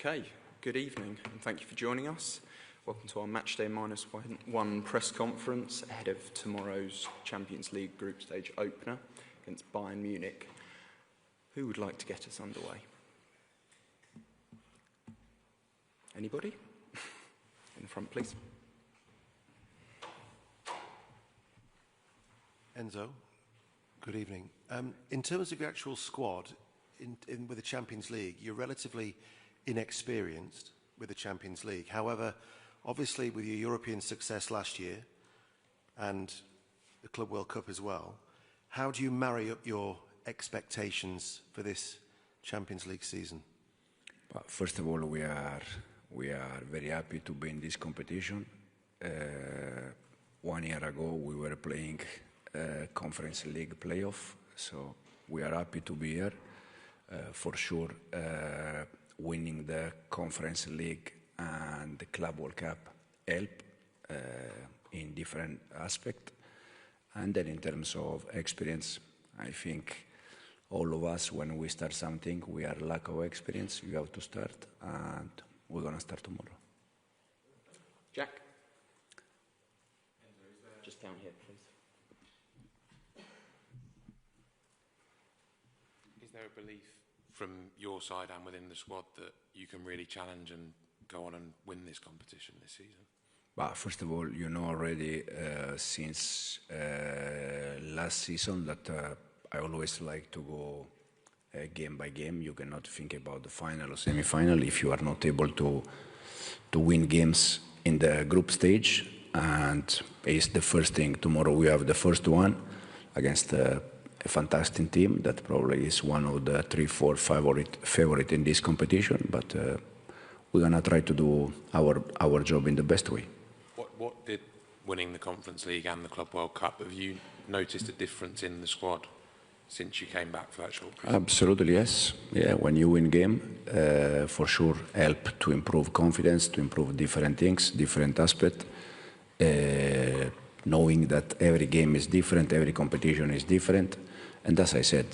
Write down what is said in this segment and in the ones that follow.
Okay, good evening and thank you for joining us. Welcome to our Matchday -1 press conference ahead of tomorrow's Champions League group stage opener against Bayern Munich. Who would like to get us underway? Anybody? In the front, please. Enzo, good evening. In terms of your actual squad with the Champions League, you're relatively inexperienced with the Champions League. However, obviously with your European success last year and the Club World Cup as well, how do you marry up your expectations for this Champions League season? But first of all, we are very happy to be in this competition. 1 year ago, we were playing Conference League playoff, so we are happy to be here. For sure, winning the Conference League and the Club World Cup help in different aspects. And then in terms of experience, I think all of us, when we start something, we are lack of experience. We have to start, and we're going to start tomorrow. Jack? Just down here, please. Is there a belief from your side and within the squad that you can really challenge and go on and win this competition this season? But first of all, you know already since last season that I always like to go game by game. You cannot think about the final or semi-final if you are not able to win games in the group stage. And it's the first thing. Tomorrow we have the first one against a fantastic team that probably is one of the 3-4 favorite in this competition. But we're gonna try to do our job in the best way. What did winning the Conference League and the Club World Cup, have you noticed a difference in the squad since you came back for that short period? Absolutely, yes. Yeah, when you win game, for sure help to improve confidence, to improve different things, different aspects. Knowing that every game is different, every competition is different. And as I said,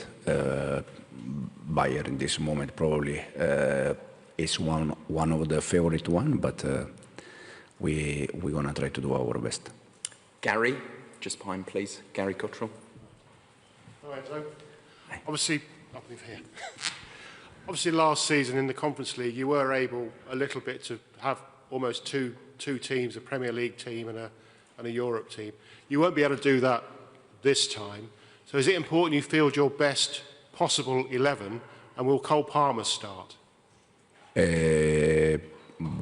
Bayern in this moment probably is one of the favorite one, but we're going to try to do our best. Gary, just behind, please. Gary Cottrell. All right, so obviously, I'll move here. Obviously, last season in the Conference League, you were able a little bit to have almost two teams, a Premier League team and a Europe team. You won't be able to do that this time. So is it important you field your best possible 11, and will Cole Palmer start?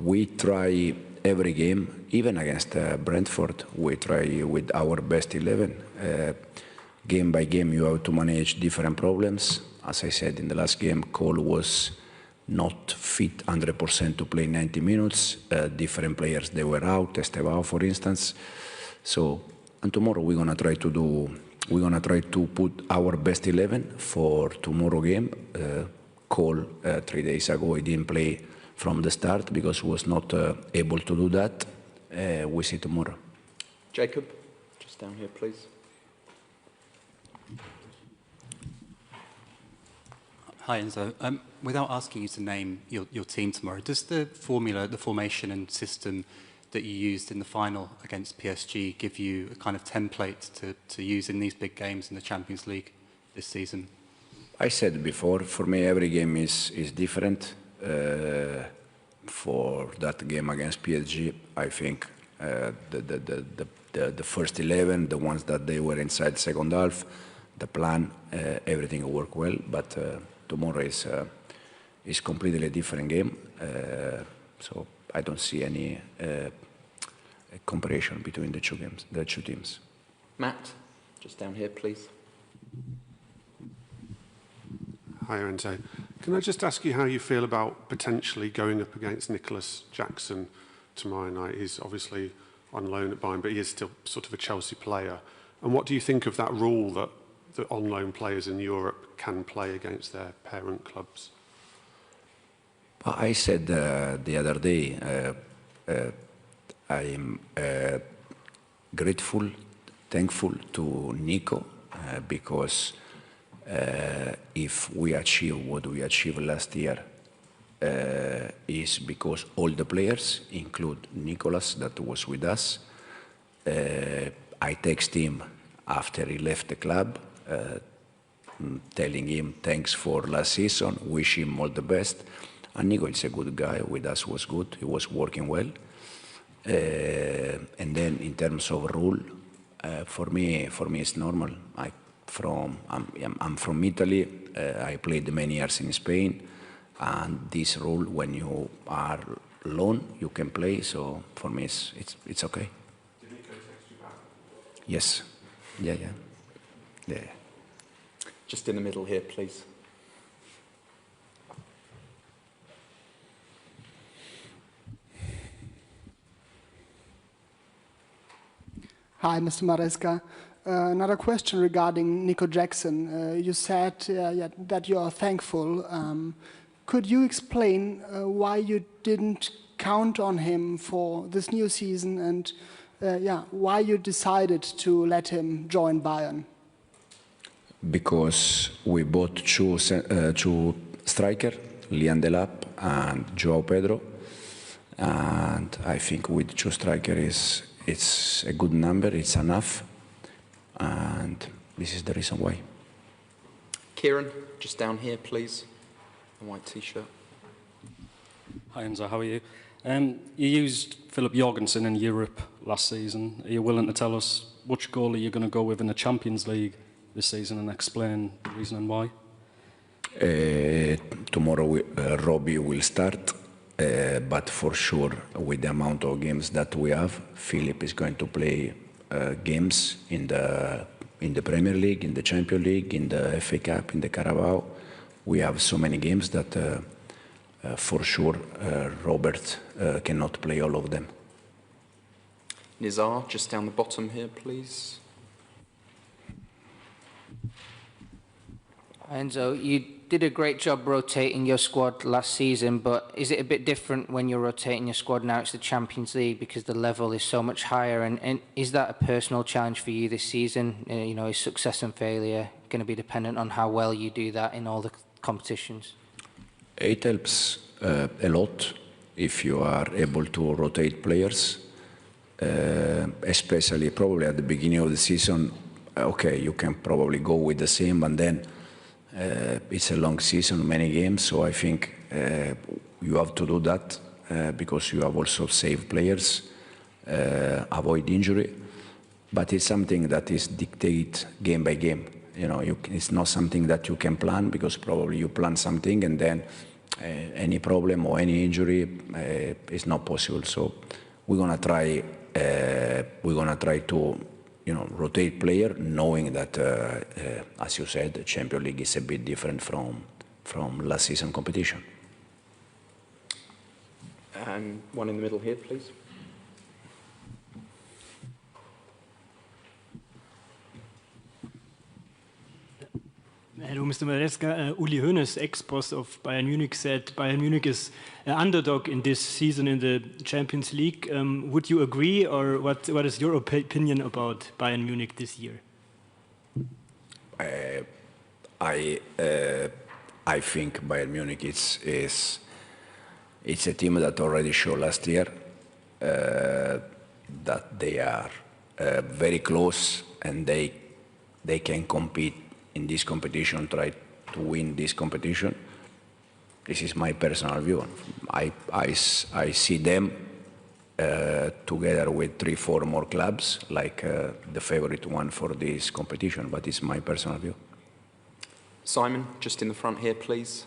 We try every game, even against Brentford, we try with our best 11. Game by game, you have to manage different problems. As I said in the last game, Cole was not fit 100% to play 90 minutes. Different players, they were out, Estevao, for instance. So, and tomorrow we're gonna try to put our best 11 for tomorrow game. Cole 3 days ago, he didn't play from the start because he was not able to do that. We see tomorrow. Jacob, just down here, please. Hi, Enzo. Without asking you to name your team tomorrow, does the formation and system that you used in the final against PSG give you a kind of template to use in these big games in the Champions League this season? I said before, for me every game is different. For that game against PSG, I think the first 11, the ones that they were inside second half, the plan, everything worked well. But tomorrow is completely different game, so I don't see any comparison between the two teams. Matt, just down here, please. Hi, Enzo. Can I just ask you how you feel about potentially going up against Nicholas Jackson tomorrow night? He's obviously on loan at Bayern, but he is still sort of a Chelsea player. And what do you think of that rule that on-loan players in Europe can play against their parent clubs? I said the other day, I am grateful, thankful to Nico because if we achieve what we achieved last year, is because all the players, include Nicolas that was with us, I text him after he left the club, telling him thanks for last season, wish him all the best. And Nico is a good guy, with us was good, he was working well. And then in terms of rule, for me it's normal. I'm from Italy, I played many years in Spain, and this rule, when you are alone, you can play, so for me it's okay. Did Nico text you back? Yes, yeah. Just in the middle here, please. Hi, Mr. Maresca. Another question regarding Nico Jackson. You said that you are thankful. Could you explain why you didn't count on him for this new season, and why you decided to let him join Bayern? Because we bought two strikers, Lian Delap and Joao Pedro, and I think with two strikers it's a good number, it's enough, and this is the reason why. Kieran, just down here, please. A white t-shirt. Hi Enzo, how are you? You used Philip Jorgensen in Europe last season. Are you willing to tell us which goalie you're going to go with in the Champions League this season and explain the reason and why? Tomorrow Robbie will start, but for sure with the amount of games that we have, Philip is going to play games in the Premier League, in the Champions League, in the FA Cup, in the Carabao. We have so many games that for sure Robert cannot play all of them. Nizar, just down the bottom here, please. Enzo, you did a great job rotating your squad last season, but is it a bit different when you're rotating your squad now? It's the Champions League because the level is so much higher, and is that a personal challenge for you this season? You know, is success and failure going to be dependent on how well you do that in all the competitions? It helps a lot if you are able to rotate players, especially probably at the beginning of the season. Okay, you can probably go with the same, and then it's a long season, many games, so I think you have to do that because you have also saved players, avoid injury, but it's something that is dictated game by game. You know, it's not something that you can plan, because probably you plan something and then any problem or any injury is not possible. So we're gonna try to, you know, rotate player, knowing that, as you said, the Champions League is a bit different from last season competition. And one in the middle here, please. Hello, Mr. Maresca. Uli Hoeneß, ex-boss of Bayern Munich, said Bayern Munich is an underdog in this season in the Champions League. Would you agree, or what is your opinion about Bayern Munich this year? I think Bayern Munich it's a team that already showed last year that they are very close, and they can compete in this competition, try to win this competition. This is my personal view. I see them together with 3-4 more clubs, like the favorite one for this competition, but it's my personal view. Simon, just in the front here, please.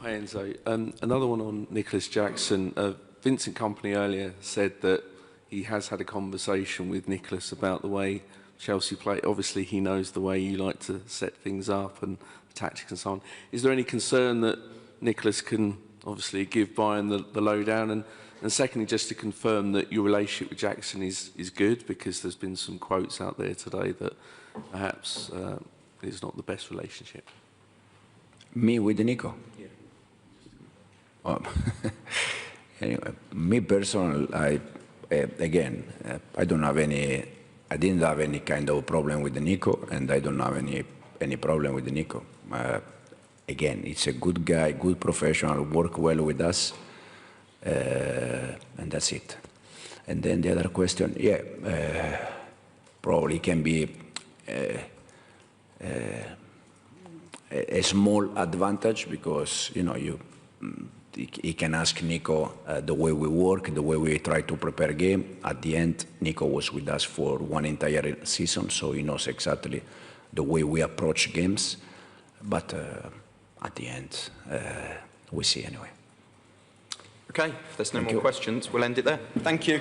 Hi Enzo. Another one on Nicolas Jackson. Vincent Kompany earlier said that he has had a conversation with Nicolas about the way Chelsea play. Obviously, he knows the way you like to set things up and the tactics and so on. Is there any concern that Nicolas can obviously give Bayern the lowdown? And secondly, just to confirm that your relationship with Jackson is good, because there's been some quotes out there today that perhaps it's not the best relationship. Me with Nico? Yeah. Anyway, me personally, I don't have any I didn't have any kind of problem with Nico, and I don't have any problem with Nico. Again, it's a good guy, good professional, work well with us, and that's it. And then the other question, yeah, probably can be a small advantage because, you know, he can ask Nico the way we work, the way we try to prepare game. At the end, Nico was with us for one entire season, so he knows exactly the way we approach games. But at the end, we see anyway. Okay, if there's no more questions, we'll end it there. Thank you.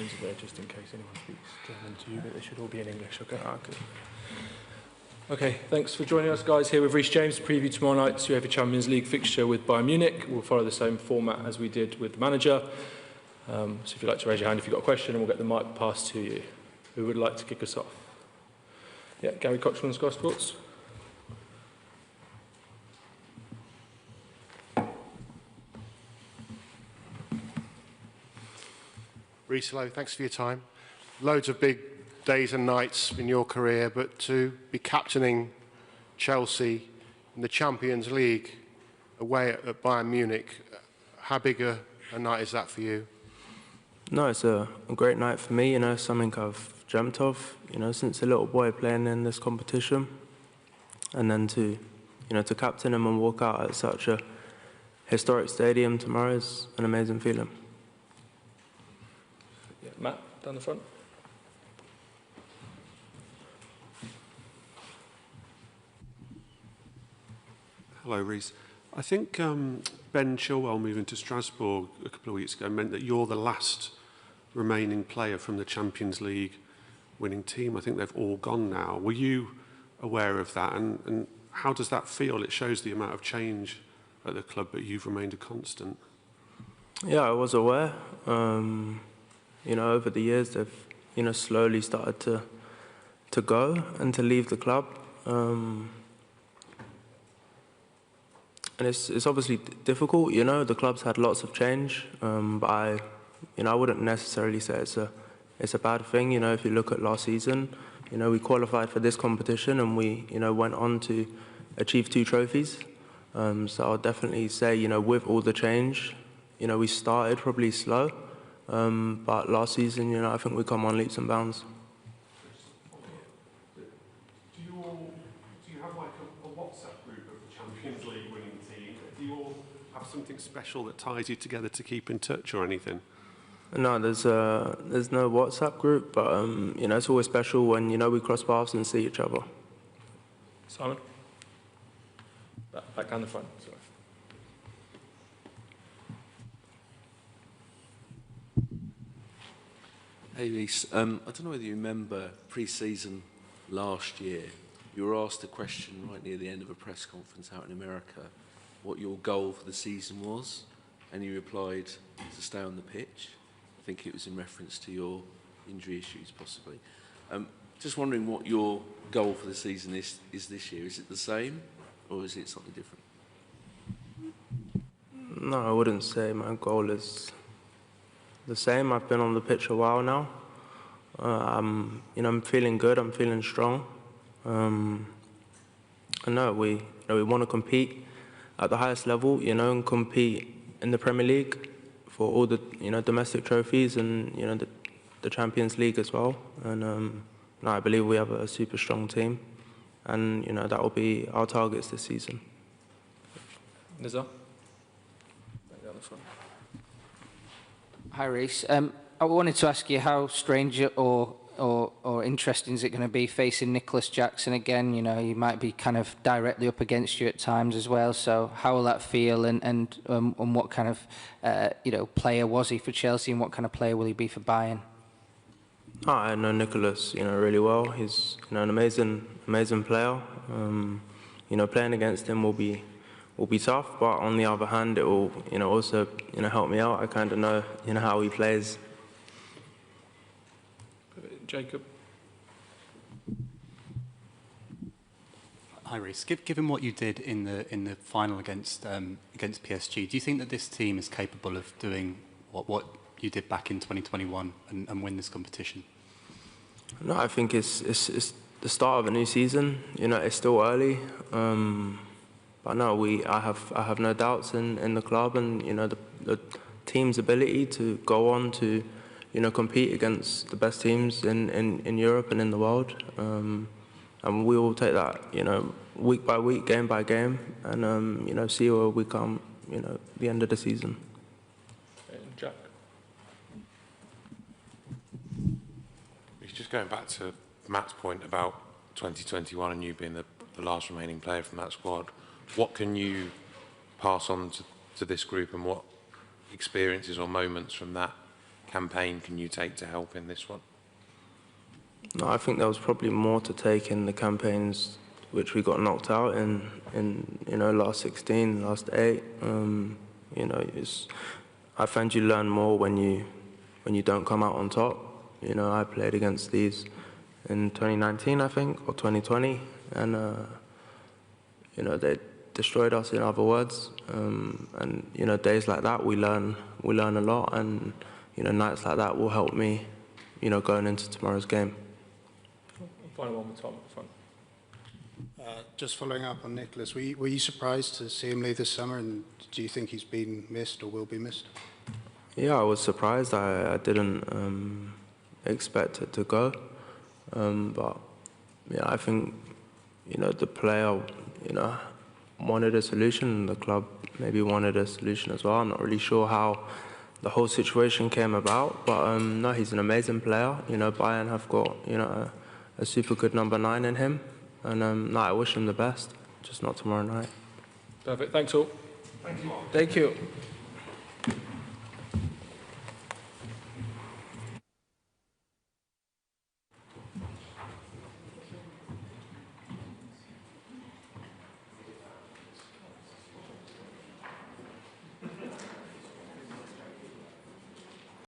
translator there just in case anyone speaks German to you, but they should all be in English, okay? Okay. Okay, thanks for joining us, guys. Here with Reese James to preview tomorrow night's UEFA Champions League fixture with Bayern Munich. We'll follow the same format as we did with the manager. So if you'd like to raise your hand if you've got a question, and we'll get the mic passed to you. Who would like to kick us off? Yeah, Gary Cochran, Sky Sports. Reese, hello, thanks for your time. Loads of big days and nights in your career, but to be captaining Chelsea in the Champions League away at Bayern Munich, how big a night is that for you? No, it's a great night for me, something I've dreamt of, since a little boy playing in this competition. And then to captain him and walk out at such a historic stadium tomorrow is an amazing feeling. Yeah, Matt, down the front. Hello, Reese. I think Ben Chilwell moving to Strasbourg a couple of weeks ago meant that you're the last remaining player from the Champions League winning team. I think they've all gone now. Were you aware of that? And how does that feel? It shows the amount of change at the club, but you've remained a constant. Yeah, I was aware. Over the years, they've, slowly started to go and to leave the club. And it's obviously difficult, the club's had lots of change, but I wouldn't necessarily say it's a bad thing. If you look at last season, we qualified for this competition and we, went on to achieve 2 trophies. So I'll definitely say, with all the change, we started probably slow, but last season, I think we come on leaps and bounds. Do you have like a WhatsApp group of the Champions League winning team? Do you all have something special that ties you together to keep in touch or anything? No, there's no WhatsApp group, but it's always special when we cross paths and see each other. Simon, back down the front. Sorry. Hey Reese, I don't know whether you remember pre-season last year, you were asked a question right near the end of a press conference out in America, what your goal for the season was, and you replied to stay on the pitch. I think it was in reference to your injury issues, possibly. Just wondering what your goal for the season is this year. Is it the same, or is it something different? No, I wouldn't say my goal is the same. I've been on the pitch a while now. I'm feeling good. I'm feeling strong. And no, we want to compete at the highest level, and compete in the Premier League for all the domestic trophies and the Champions League as well. And no, I believe we have a super strong team, and that will be our targets this season. Nizar? Back down the front. Hi, Reese. I wanted to ask you how strange or interesting is it going to be facing Nicholas Jackson again? He might be kind of directly up against you at times as well. So how will that feel, and what kind of player was he for Chelsea, and what kind of player will he be for Bayern? I know Nicholas, really well. He's an amazing player. Playing against him will be tough, but on the other hand, it will also help me out. I kind of know how he plays. Jacob. Hi, Reese. Given what you did in the final against PSG, do you think that this team is capable of doing what you did back in 2021 and win this competition? No, I think it's the start of a new season. It's still early, but no, I have no doubts in the club and the team's ability to go on to compete against the best teams in Europe and in the world. And we will take that, week by week, game by game, and see where we come, the end of the season. Jack. Just going back to Matt's point about 2021 and you being the last remaining player from that squad, what can you pass on to this group, and what experiences or moments from that campaign can you take to help in this one? No, I think there was probably more to take in the campaigns which we got knocked out in you know, last 16, last 8. You know, I find you learn more when you don't come out on top. You know, I played against these in 2019, I think, or 2020, and you know, they destroyed us, in other words. And you know, days like that we learn a lot, and you know, nights like that will help me, you know, going into tomorrow's game. Final one with Tom at the front. Just following up on Nicholas, were you surprised to see him leave this summer, and do you think he's been missed or will be missed? Yeah, I was surprised. I didn't expect it to go, but yeah, I think, you know, the player, you know, wanted a solution, and the club maybe wanted a solution as well. I'm not really sure how the whole situation came about, but no, he's an amazing player. You know, Bayern have got, you know, a super good number 9 in him, and no, I wish him the best, just not tomorrow night. Perfect. Thanks all. Thank you.